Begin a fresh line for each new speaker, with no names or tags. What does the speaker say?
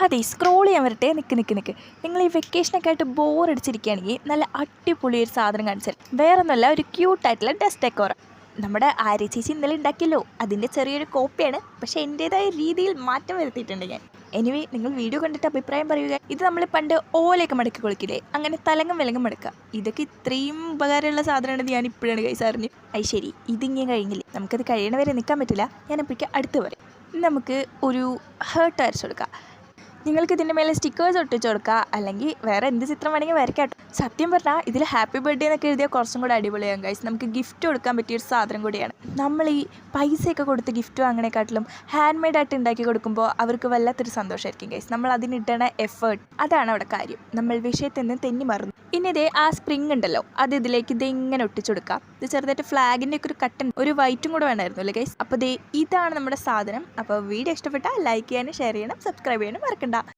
അതെ, സ്ക്രോൾ ചെയ്യാൻ വരട്ടെ. നിൽക്ക്. നിങ്ങൾ ഈ വെക്കേഷനൊക്കെ ആയിട്ട് ബോറടിച്ചിരിക്കുകയാണെങ്കിൽ നല്ല അടിപൊളി ഒരു സാധനം കാണിച്ചാൽ വേറൊന്നുമല്ല, ഒരു ക്യൂട്ടായിട്ടുള്ള ഡെസ്ക് ഡെക്കോർ. നമ്മുടെ ആര്യ ചേച്ചി ഇന്നലെ ഉണ്ടാക്കിയല്ലോ, അതിൻ്റെ ചെറിയൊരു കോപ്പിയാണ്. പക്ഷേ എൻ്റേതായ രീതിയിൽ മാറ്റം വരുത്തിയിട്ടുണ്ട് ഞാൻ. എനിവേ, നിങ്ങൾ വീഡിയോ കണ്ടിട്ട് അഭിപ്രായം പറയുക. ഇത് നമ്മൾ പണ്ട് ഓലയൊക്കെ മടക്കി കൊടുക്കില്ലേ, അങ്ങനെ തലങ്ങും വിലങ്ങും മടക്കുക. ഇതൊക്കെ ഇത്രയും ഉപകാരമുള്ള സാധനമാണെന്ന് ഞാൻ ഇപ്പോഴാണ് കൈസ് അറിഞ്ഞു. അത് ശരി, ഇതിങ്ങനെ കഴിഞ്ഞില്ലേ, നമുക്കത് കഴിയണവരെ നിൽക്കാൻ പറ്റില്ല. ഞാൻ അപ്പോഴേക്ക് അടുത്ത് പറയും. നമുക്ക് ഒരു ഹേർട്ട് വരച്ചു കൊടുക്കാം. നിങ്ങൾക്ക് ഇതിൻ്റെ മേലെ സ്റ്റിക്കേഴ്സ് ഒട്ടിച്ച് കൊടുക്കുക, അല്ലെങ്കിൽ വേറെ എന്ത് ചിത്രം വേണമെങ്കിൽ വരയ്ക്കാം. സത്യം പറഞ്ഞാൽ ഇതിൽ ഹാപ്പി ബർത്ത്ഡേ എന്നൊക്കെ എഴുതിയാൽ കുറച്ചും കൂടെ അടിപൊളിയാകും ഗൈസ്. നമുക്ക് ഗിഫ്റ്റ് കൊടുക്കാൻ പറ്റിയൊരു സാധനം കൂടിയാണ്. നമ്മൾ ഈ പൈസയൊക്കെ കൊടുത്ത് ഗിഫ്റ്റ് വാങ്ങണേക്കാട്ടിലും ഹാൻഡ് മെയ്ഡായിട്ട് ഉണ്ടാക്കി കൊടുക്കുമ്പോൾ അവർക്ക് വല്ലാത്തൊരു സന്തോഷമായിരിക്കും ഗൈസ്. നമ്മൾ അതിനിട്ടണ എഫേർട്ട്, അതാണ് അവിടെ കാര്യം. നമ്മൾ വിഷയത്തിൽ നിന്ന് തെന്നി മറന്നു. ഇനി ഇതേ ആ സ്പ്രിങ് ഉണ്ടല്ലോ, അത് ഇതിലേക്ക് ഇങ്ങനെ ഒട്ടിച്ചു കൊടുക്കാം. ഇത് ചെറുതായിട്ട് ഫ്ലാഗിൻ്റെ ഒക്കെ ഒരു കട്ടൻ, ഒരു വൈറ്റും കൂടെ വേണമായിരുന്നു അല്ലേ ഗൈസ്. അപ്പോൾ ഇതാണ് നമ്മുടെ സാധനം. അപ്പോൾ വീഡിയോ ഇഷ്ടപ്പെട്ടാൽ ലൈക്ക് ചെയ്യാനും ഷെയർ ചെയ്യണം, സബ്സ്ക്രൈബ് ചെയ്യാനും മറക്കണ്ട.